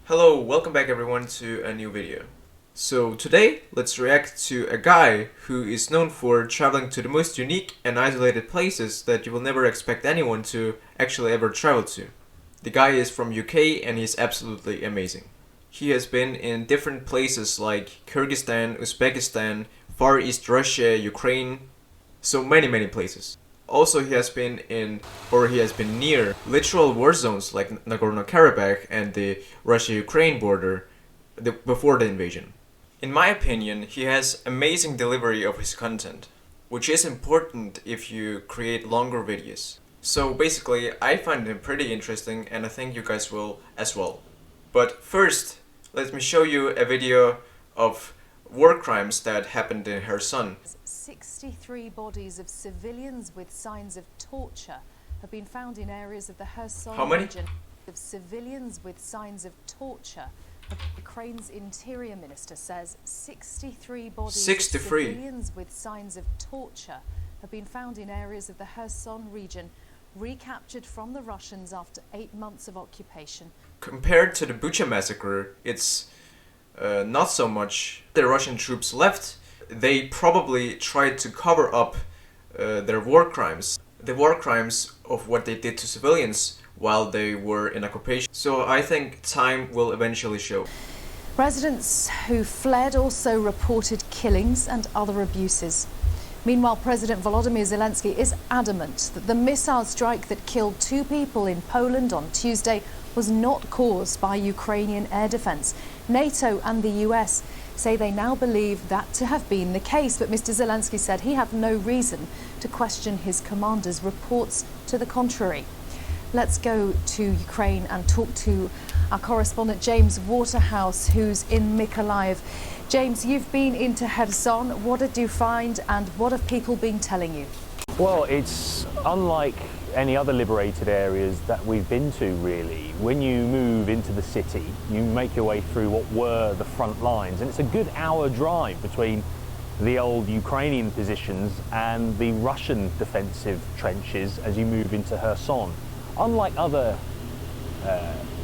Hello, welcome back everyone to a new video. So today, let's react to a guy who is known for traveling to the most unique and isolated places that you will never expect anyone to actually ever travel to. The guy is from UK and he's absolutely amazing. He has been in different places like Kyrgyzstan, Uzbekistan, Far East Russia, Ukraine, so many places. Also, he has been near literal war zones like Nagorno-Karabakh and the Russia-Ukraine border before the invasion. In my opinion, he has amazing delivery of his content, which is important if you create longer videos. So basically, I find him pretty interesting and I think you guys will as well. But first, let me show you a video of war crimes that happened in Kherson. 63 bodies of civilians with signs of torture have been found in areas of the Kherson region. Of civilians with signs of torture. Ukraine's interior minister says 63 bodies of civilians with signs of torture have been found in areas of the Kherson region, recaptured from the Russians after 8 months of occupation. Compared to the Bucha massacre, it's not so much. The Russian troops left. They probably tried to cover up their war crimes. The war crimes of what they did to civilians while they were in occupation. So I think time will eventually show. Residents who fled also reported killings and other abuses. Meanwhile, President Volodymyr Zelensky is adamant that the missile strike that killed 2 people in Poland on Tuesday was not caused by Ukrainian air defense. NATO and the US say they now believe that to have been the case, but Mr. Zelensky said he had no reason to question his commander's reports to the contrary. Let's go to Ukraine and talk to our correspondent James Waterhouse, who's in Mykolaiv. James, you've been into Kherson. What did you find and what have people been telling you? Well, it's unlike any other liberated areas that we've been to, really. When you move into the city, you make your way through what were the front lines, and it's a good hour drive between the old Ukrainian positions and the Russian defensive trenches as you move into Kherson. Unlike other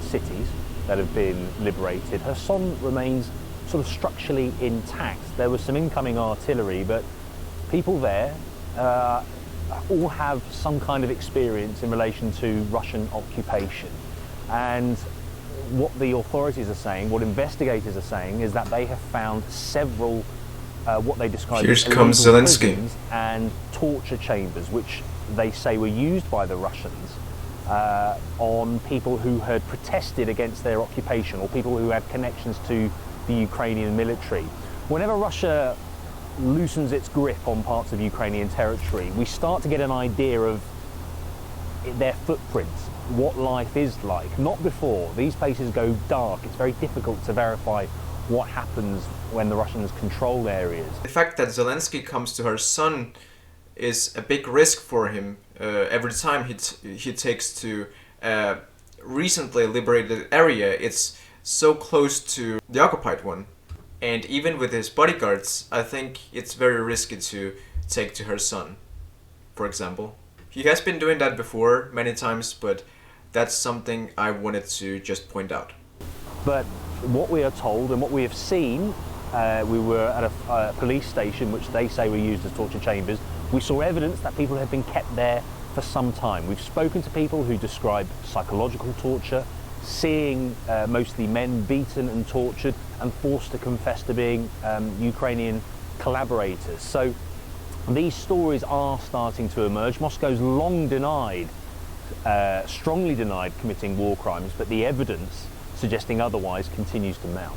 cities that have been liberated, Kherson remains sort of structurally intact. There was some incoming artillery, but people there all have some kind of experience in relation to Russian occupation. And what the authorities are saying, what investigators are saying, is that they have found several what they describe as illegal prisons and torture chambers, which they say were used by the Russians on people who had protested against their occupation or people who had connections to the Ukrainian military. Whenever Russia loosens its grip on parts of Ukrainian territory, we start to get an idea of their footprints, what life is like. Not before. These places go dark. It's very difficult to verify what happens when the Russians control areas. The fact that Zelensky comes to Kherson is a big risk for him every time he takes to a recently liberated area. It's so close to the occupied one. And even with his bodyguards, I think it's very risky to take to Kherson, for example. He has been doing that before many times, but that's something I wanted to just point out. But what we are told and what we have seen, we were at a police station which they say were used as torture chambers. We saw evidence that people had been kept there for some time. We've spoken to people who describe psychological torture, seeing mostly men beaten and tortured and forced to confess to being Ukrainian collaborators. So these stories are starting to emerge. Moscow's long denied, strongly denied committing war crimes, but the evidence suggesting otherwise continues to mount.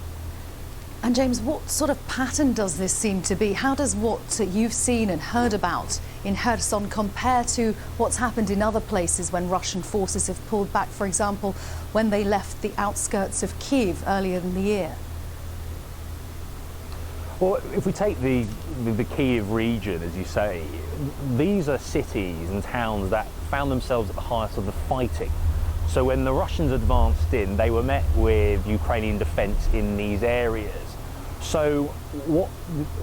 And James, what sort of pattern does this seem to be? How does what you've seen and heard about in Kherson compare to what's happened in other places when Russian forces have pulled back, for example, when they left the outskirts of Kiev earlier in the year? Well, if we take the Kiev region, as you say, these are cities and towns that found themselves at the height of the fighting. So when the Russians advanced in, they were met with Ukrainian defence in these areas. So what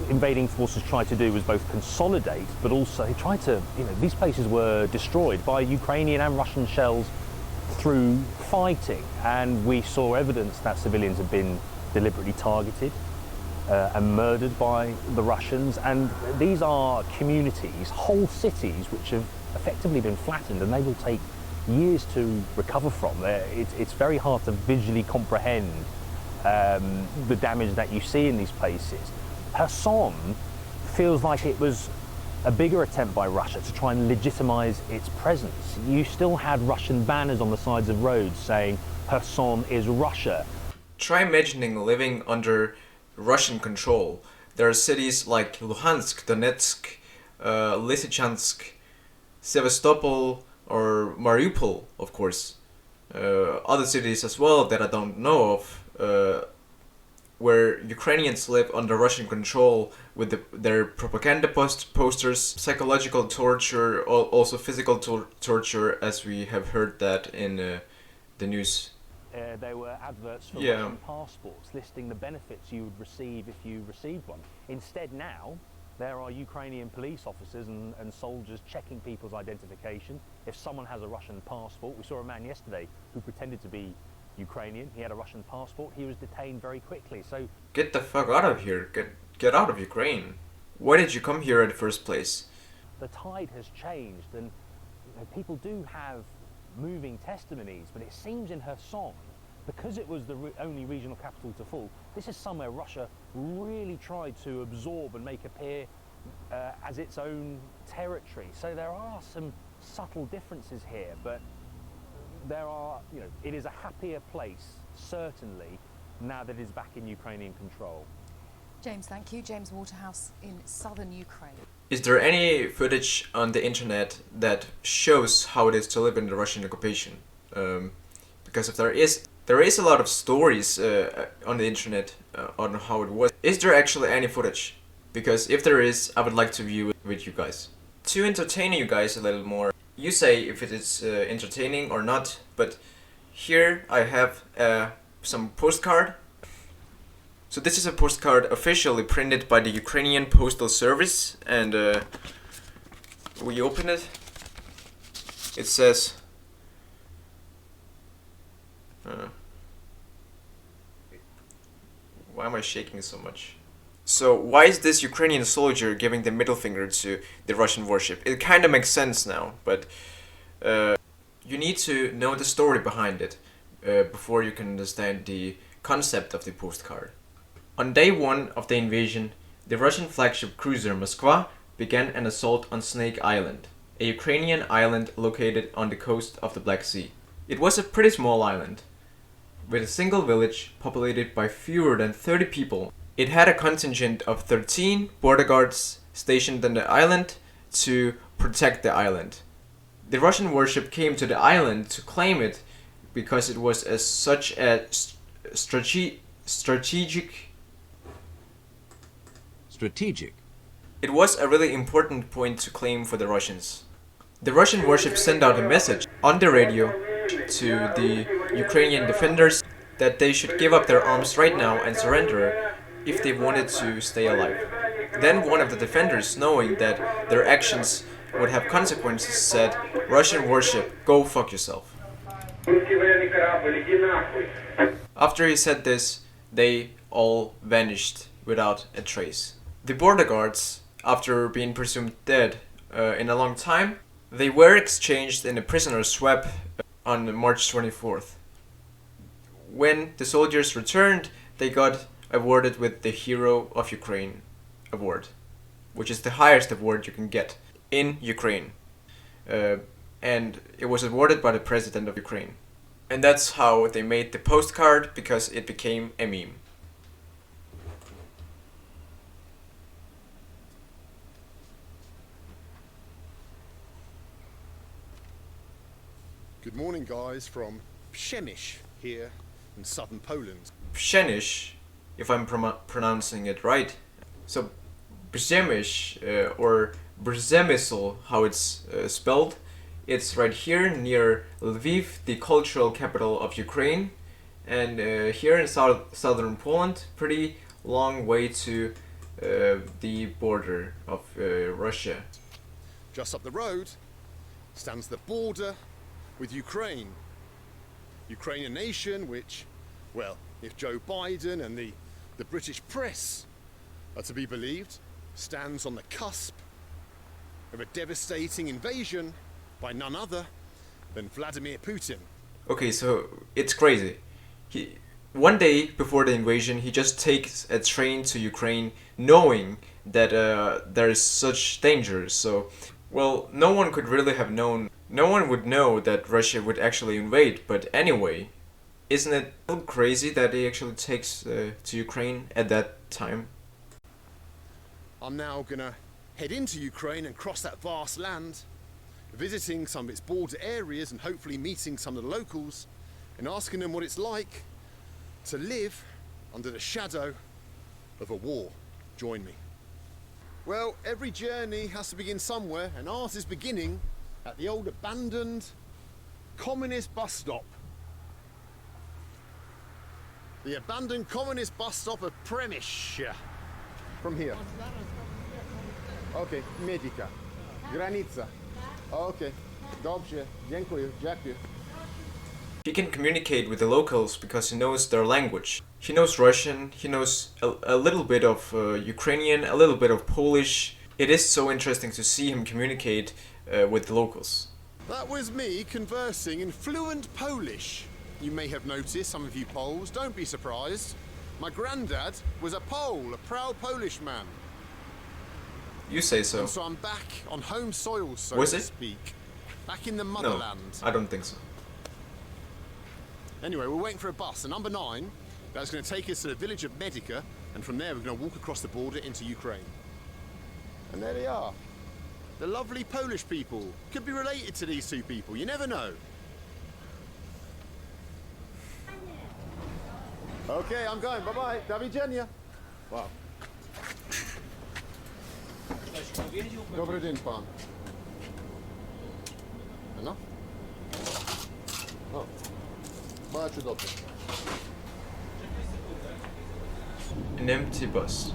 invading forces tried to do was both consolidate, but also they tried to, these places were destroyed by Ukrainian and Russian shells through fighting, and we saw evidence that civilians have been deliberately targeted and murdered by the Russians. And these are communities, whole cities, which have effectively been flattened, and they will take years to recover from. It's very hard to visually comprehend the damage that you see in these places. Kherson feels like it was a bigger attempt by Russia to try and legitimize its presence. You still had Russian banners on the sides of roads saying Kherson is Russia. Try imagining living under Russian control. There are cities like Luhansk, Donetsk, Lysychansk, Sevastopol, or Mariupol, of course. Other cities as well that I don't know of, where Ukrainians live under Russian control with their propaganda posters, psychological torture, also physical torture, as we have heard that in the news. There were adverts for Russian passports listing the benefits you would receive if you received one. Instead now, there are Ukrainian police officers and soldiers checking people's identification. If someone has a Russian passport, we saw a man yesterday who pretended to be Ukrainian. He had a Russian passport. He was detained very quickly. So get the fuck out of here. Get out of Ukraine. Why did you come here in the first place? The tide has changed, and people do have moving testimonies, but it seems in Kherson, because it was the only regional capital to fall, this is somewhere Russia really tried to absorb and make appear as its own territory. So there are some subtle differences here, but there are, it is a happier place, certainly, now that it is back in Ukrainian control. James, thank you. James Waterhouse in southern Ukraine. Is there any footage on the internet that shows how it is to live in the Russian occupation? Because if there is a lot of stories on the internet on how it was. Is there actually any footage? Because if there is, I would like to view it with you guys. To entertain you guys a little more, you say if it is entertaining or not, but here I have some postcard. So this is a postcard officially printed by the Ukrainian Postal Service, and we open it. It says why am I shaking so much? So why is this Ukrainian soldier giving the middle finger to the Russian warship? It kind of makes sense now, but you need to know the story behind it before you can understand the concept of the postcard. On day 1 of the invasion, the Russian flagship cruiser Moskva began an assault on Snake Island, a Ukrainian island located on the coast of the Black Sea. It was a pretty small island, with a single village populated by fewer than 30 people. It had a contingent of 13 border guards stationed on the island to protect the island. The Russian warship came to the island to claim it because it was such a strategic. It was a really important point to claim for the Russians. The Russian warship sent out a message on the radio to the Ukrainian defenders that they should give up their arms right now and surrender if they wanted to stay alive. Then one of the defenders, knowing that their actions would have consequences, said, "Russian warship, go fuck yourself." After he said this, they all vanished without a trace. The border guards, after being presumed dead in a long time, they were exchanged in a prisoner swap on March 24th. When the soldiers returned, they got awarded with the Hero of Ukraine award, which is the highest award you can get in Ukraine. And it was awarded by the president of Ukraine. And that's how they made the postcard, because it became a meme. Good morning, guys, from Przemyśl here in southern Poland. Przemyśl, if I'm pronouncing it right. So Przemyśl, or Przemysl, how it's spelled, it's right here near Lviv, the cultural capital of Ukraine, and here in southern Poland, pretty long way to the border of Russia. Just up the road stands the border with Ukraine. Ukrainian nation which, well, if Joe Biden and the British press are to be believed, stands on the cusp of a devastating invasion by none other than Vladimir Putin. Okay, so it's crazy. One day before the invasion, he just takes a train to Ukraine knowing that there is such danger. So, well, no one could really have known. No one would know that Russia would actually invade. But anyway, isn't it so crazy that he actually takes to Ukraine at that time? I'm now gonna head into Ukraine and cross that vast land, visiting some of its border areas and hopefully meeting some of the locals and asking them what it's like to live under the shadow of a war. Join me. Well, every journey has to begin somewhere, and ours is beginning at the old abandoned communist bus stop. The abandoned communist bus stop of Przemyśl. From here. Okay, Medica. Granica. Okay. Dobrze. Dziękuję. Dziękuję. He can communicate with the locals because he knows their language. He knows Russian, he knows a little bit of Ukrainian, a little bit of Polish. It is so interesting to see him communicate with the locals. That was me conversing in fluent Polish. You may have noticed, some of you Poles, don't be surprised. My granddad was a Pole, a proud Polish man. You say so. And so I'm back on home soil, so Was to it? speak. Back in the No, motherland. I don't think so. Anyway, we're waiting for a bus, and number 9, that's going to take us to the village of Medica, and from there we're going to walk across the border into Ukraine. And there they are. The lovely Polish people. Could be related to these two people, you never know. Okay, I'm going. Bye-bye. Do widzenia. Wow. Dobry dzień, pan. No? O. Bardzo dobrze. An empty bus.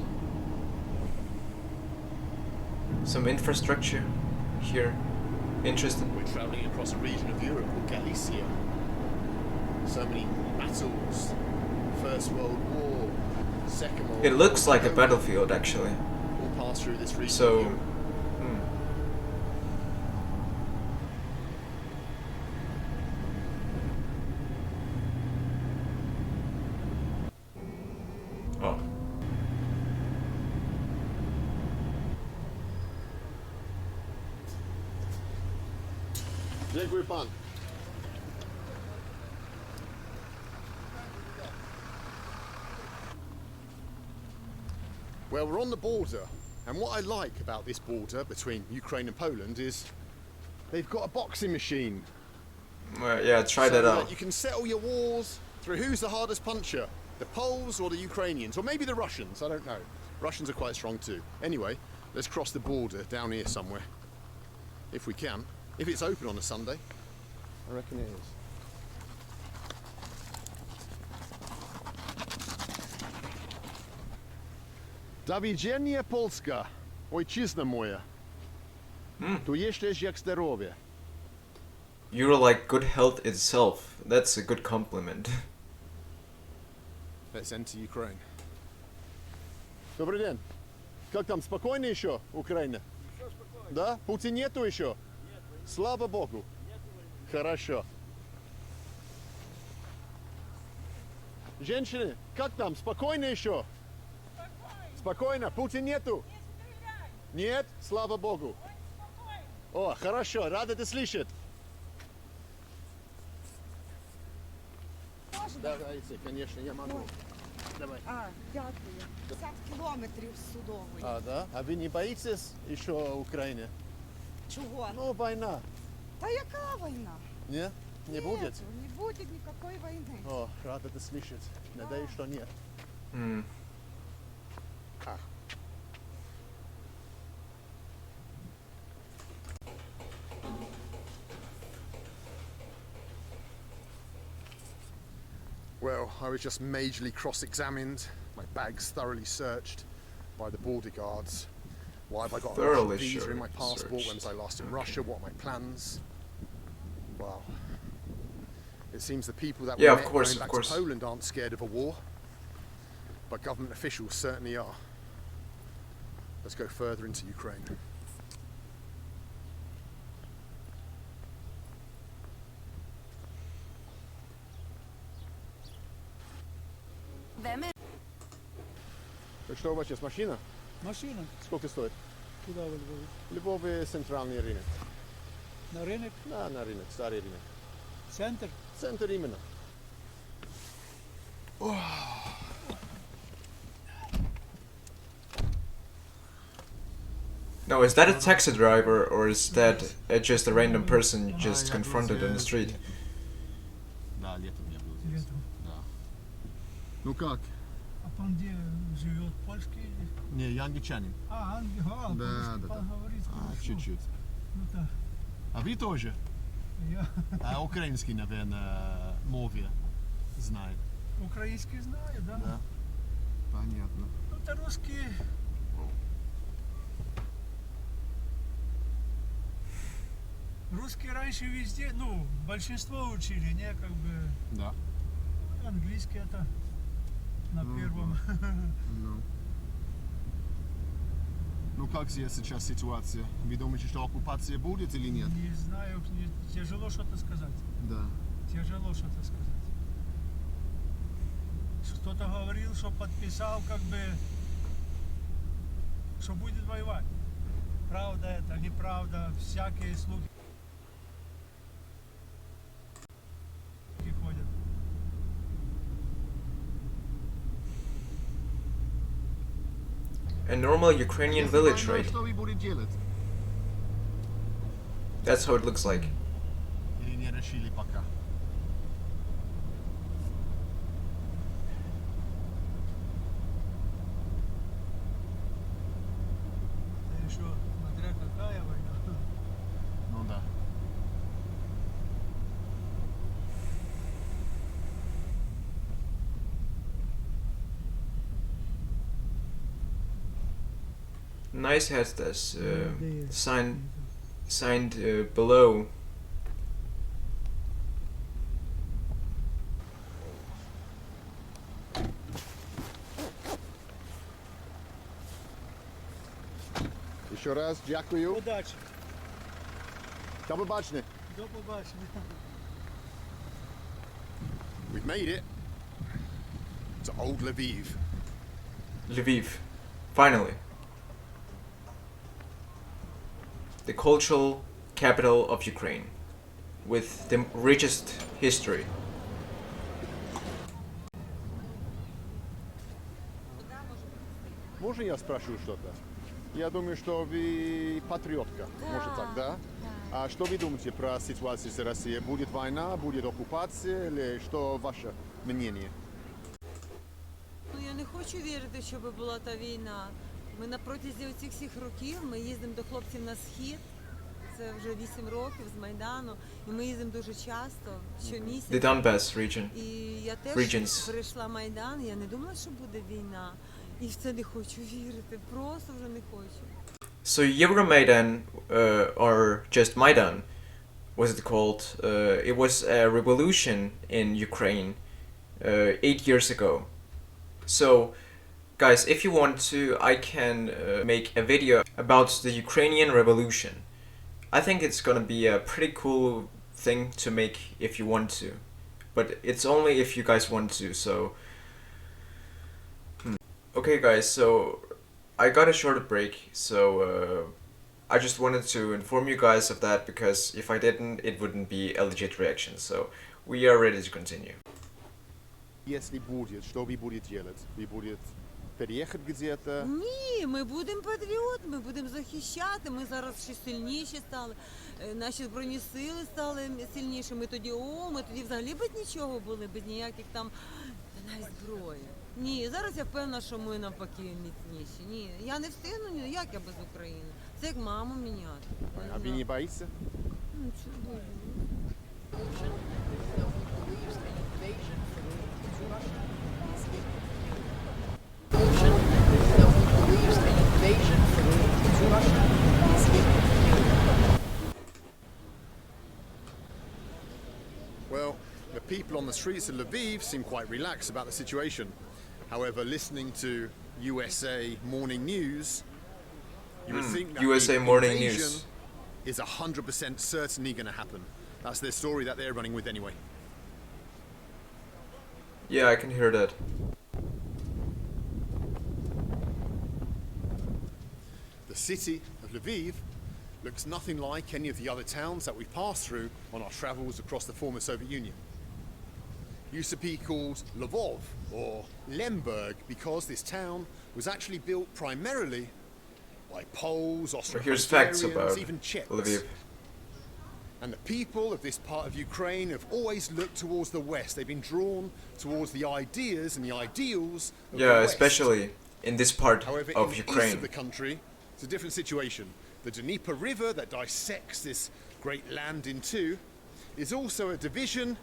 Some infrastructure here. Interesting. We're travelling across a region of Europe called Galicia. So many battles. First World War, Second World War. It looks like a battlefield actually. All pass through this region. So, of Europe. oh. Dziękuję pan. Well, we're on the border, and what I like about this border between Ukraine and Poland is they've got a boxing machine. Yeah, try that out. You can settle your wars through who's the hardest puncher, the Poles or the Ukrainians, or maybe the Russians, I don't know. Russians are quite strong too. Anyway, let's cross the border down here somewhere, if we can. If it's open on a Sunday, I reckon it is. Do widzenia, Polska, ojczyzna moja. Tu jesteś jak zdrowie. You're like good health itself. That's a good compliment. Let's enter Ukraine. Добрый день. Как там, спокойно еще, Украина? Да? Пути нету еще? Слава Богу. Хорошо. Женщины, как там, спокойно еще? Спокойно, пути нету? Нет? Слава Богу. О, хорошо, рада это слышать. Давайте, конечно, я могу. Давай. Дякую. 50 кілометрів судової. Да? А вы не боитесь еще Украины? Чого? Ну, война. Та яка війна? Не? Не будет? Не буде ніякої війни. О, рад это слышать. Надеюсь, что нет. Hmm. Well, I was just majorly cross-examined, my bags thoroughly searched by the border guards. Why have I got a Thoroughly visa in my searched. passport? When was I last in Russia? What are my plans? Wow. It seems the people that Yeah, we of met course, going of back course. to Poland aren't scared of a war, but government officials certainly are. Let's go further into Ukraine. Что у вас сейчас машина? Машина. Сколько стоит? Куда вы Львове? В Львове центральный рынок. На рынок? Да, на рынок, старый рынок. Центр? Центр именно. Now, is that a taxi driver or is that just a random person you just confronted on the street? Да, летом я был здесь. Да. Ну как? А он где живет? Польский? Не, я англичанин. Да, Да, да, да. говорит, Чуть-чуть. Ну да. А вы тоже? Я А украинский, наверное, мове знает. украинский знаю, да? Да. Понятно. Ну, это русские. Русские раньше везде, ну, большинство учили, не, как бы, Да. английский это на первом. Ну. Ну как здесь сейчас ситуация? Вы думаете, что оккупация будет или нет? Не знаю, тяжело что-то сказать. Да. Тяжело что-то сказать. Кто-то говорил, что подписал, как бы, что будет воевать. Правда это, неправда, всякие слухи ходят. A normal Ukrainian village, right? Что вы будете делать? That's how it looks like. Или не решили пока? И что, смотря какая война. Ну да. Nice has this signed below. Еще раз дякую. Удачи. До побачення. До побачення. We've made it to Old Lviv. Lviv. Finally. The cultural capital of Ukraine. With the richest history. Можно я спрошу что-то? Я думаю, что вы патриотка. Может так, да? А что вы думаете про ситуацию с Россией? Будет война, будет оккупация или что ваше мнение? Ну, я не хочу вірити, щоб була та війна. Ми на протязі цих всіх років ми їздимо до хлопців на схід. Це вже 8 років з Майдану. І ми їздимо дуже часто, The щомісяця. Donbass region. І я теж Regions. прийшла Майдан, я не думала, що буде війна. І в це не хочу вірити, просто вже не хочу. So Euromaidan, or just Maidan, was it called? It was a revolution in Ukraine 8 years ago. So, guys, if you want to, I can make a video about the Ukrainian revolution. I think it's gonna be a pretty cool thing to make if you want to. But it's only if you guys want to, so... Okay guys, so I got a short break, so I just wanted to inform you guys of that, because if I didn't, it wouldn't be a legit reaction. So we are ready to continue. Если будет, что вы будете делать? Вы будете переехать где-то? Ні, ми будемо патріот, ми будемо захищати. Ми зараз ще сильніші стали. Наші збройні сили стали сильніші. Ми тоді взагалі без нічого були, без ніяких там навіть зброї. Ні, зараз я впевнена, що ми навпаки міцніші. Ні, я не встигну ні, як я без України. Це як маму міняти. А вы не боитесь? Ну, чого боюсь? Well, the people on the streets of Lviv seem quite relaxed about the situation. However, listening to USA Morning News, you would think that USA the Morning invasion News is 100% certainly going to happen. That's their story that they're running with anyway. Yeah, I can hear that. The city of Lviv looks nothing like any of the other towns that we've passed through on our travels across the former Soviet Union. Used to be called Lvov or Lemberg because this town was actually built primarily by Poles, Here's facts Austro-Hungarians, about even Czechs. Lviv. And the people of this part of Ukraine have always looked towards the West. They've been drawn towards the ideas and the ideals of the Yeah, West. especially in this part However, of in the east Ukraine. of the country, it's a different situation. The Dnieper River that dissects this great land in two is also a division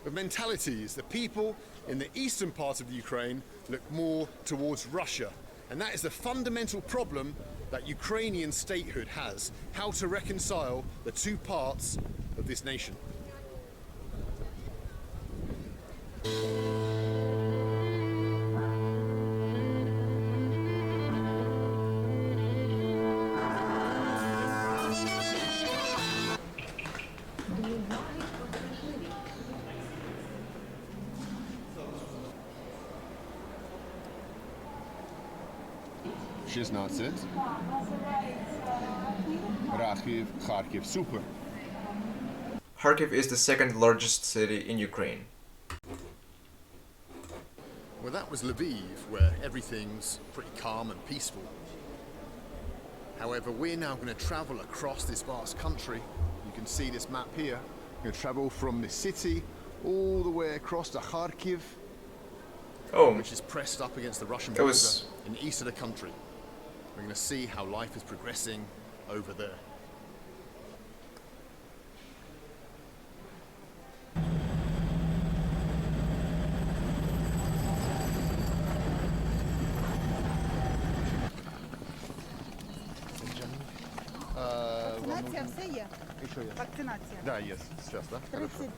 of mentalities. The people in the eastern part of the Ukraine look more towards Russia. And that is the fundamental problem that Ukrainian statehood has, how to reconcile the two parts of this nation. Rakhiv, Kharkiv, super. Kharkiv is the second largest city in Ukraine. Well, that was Lviv, where everything's pretty calm and peaceful. However, we're now going to travel across this vast country. You can see this map here. We're going to travel from the city all the way across to Kharkiv, Oh, which is pressed up against the Russian That border was- in the east of the country. We're going to see how life is progressing over there. Вакцинація все є? Еще есть. Вакцинація. Да, есть. Сейчас, да? 30.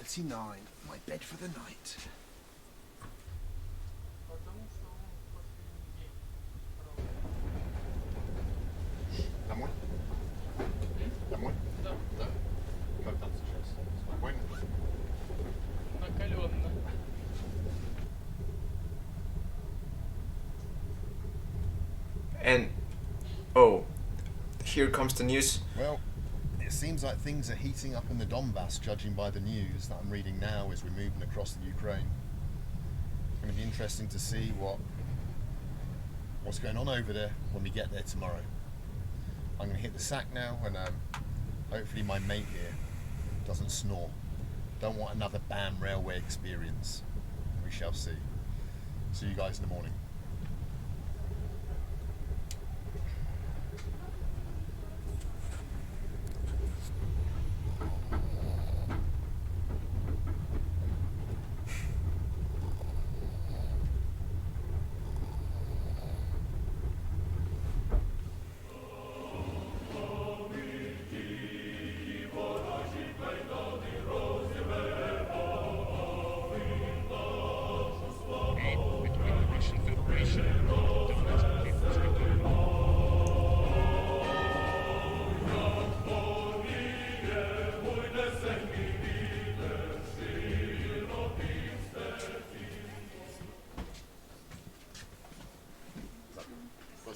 $39. My bed for the night. Домой? Домой? Да. Как там сейчас? Спокойно? Накаленно. and oh, here comes the news. Well, it seems like things are heating up in the Donbass, judging by the news that I'm reading now as we're moving across the Ukraine. It's going to be interesting to see what's going on over there when we get there tomorrow. I'm going to hit the sack now, and hopefully my mate here doesn't snore. Don't want another BAM railway experience. We shall see. See you guys in the morning.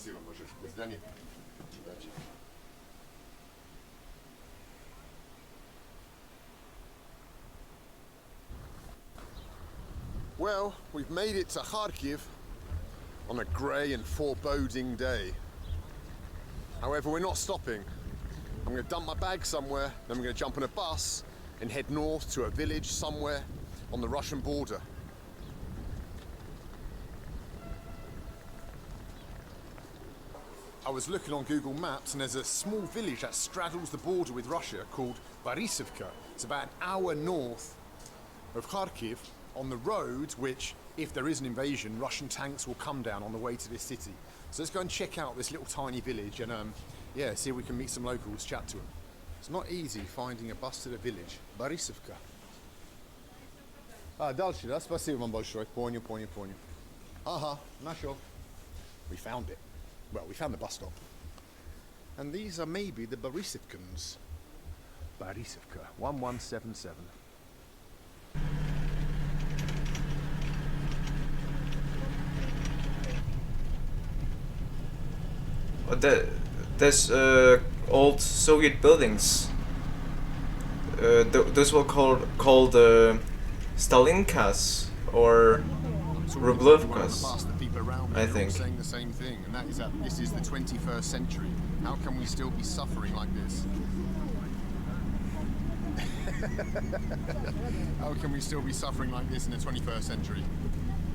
Спасибо, мужик. До свидания. Удачи. Well, we've made it to Kharkiv on a grey and foreboding day. However, we're not stopping. I'm going to dump my bag somewhere, then we're going to jump on a bus and head north to a village somewhere on the Russian border. I was looking on Google Maps and there's a small village that straddles the border with Russia called Borisivka. It's about an hour north of Kharkiv on the road which, if there is an invasion, Russian tanks will come down on the way to this city. So let's go and check out this little tiny village and yeah, see if we can meet some locals, chat to them. It's not easy finding a bus to the village. Борисовка. Дальше, да? Спасибо вам большое. Понял. Ага, нашел. We found it. Well, we found the bus stop. And these are maybe the Borisovkans. Borisovka, 1177. There's old Soviet buildings. Those were called Stalinkas or Rublevkas, I think. Saying the same thing, and that is that this is the 21st century. How can we still be suffering like this? How can we still be suffering like this in the 21st century?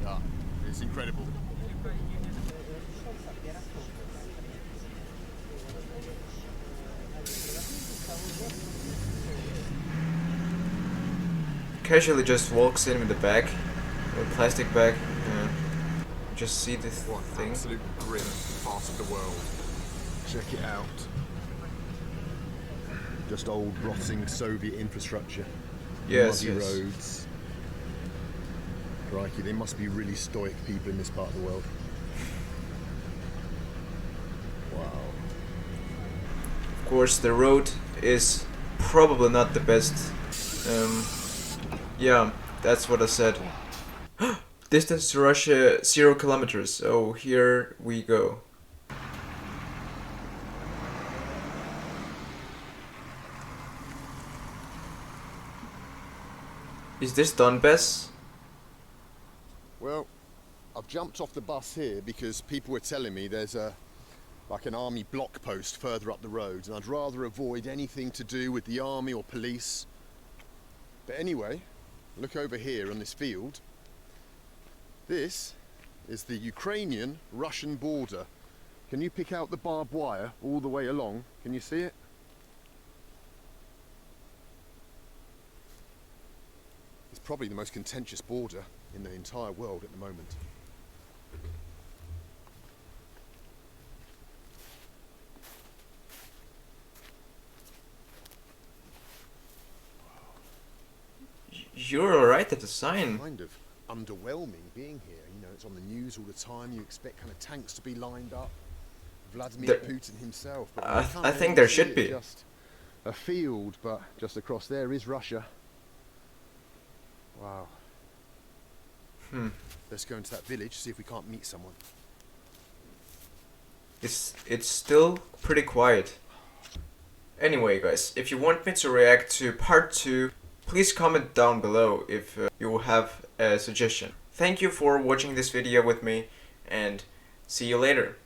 Yeah, it's incredible. Casually just walks in with a bag, a plastic bag. Just see this What an thing. absolute grim part of the world. Check it out. Just old rotting Soviet infrastructure. Yes, Muddy yes. roads. Crikey, they must be really stoic people in this part of the world. Wow. Of course, the road is probably not the best. Yeah, that's what I said. Distance to Russia 0 kilometers. Oh, here we go. Is this Donbass? Well, I've jumped off the bus here because people were telling me there's like an army block post further up the road, and I'd rather avoid anything to do with the army or police. But anyway, look over here on this field. This is the Ukrainian-Russian border. Can you pick out the barbed wire all the way along? Can you see it? It's probably the most contentious border in the entire world at the moment. You're alright at the sign. Kind of underwhelming being here. You know, it's on the news all the time. You expect kind of tanks to be lined up. Vladimir Putin himself. But you can't I think really there see should it. be. Just a field, but just across there is Russia. Wow. Let's go into that village, see if we can't meet someone. It's still pretty quiet. Anyway, guys, if you want me to react to part 2, please comment down below if you have a suggestion. Thank you for watching this video with me, and see you later.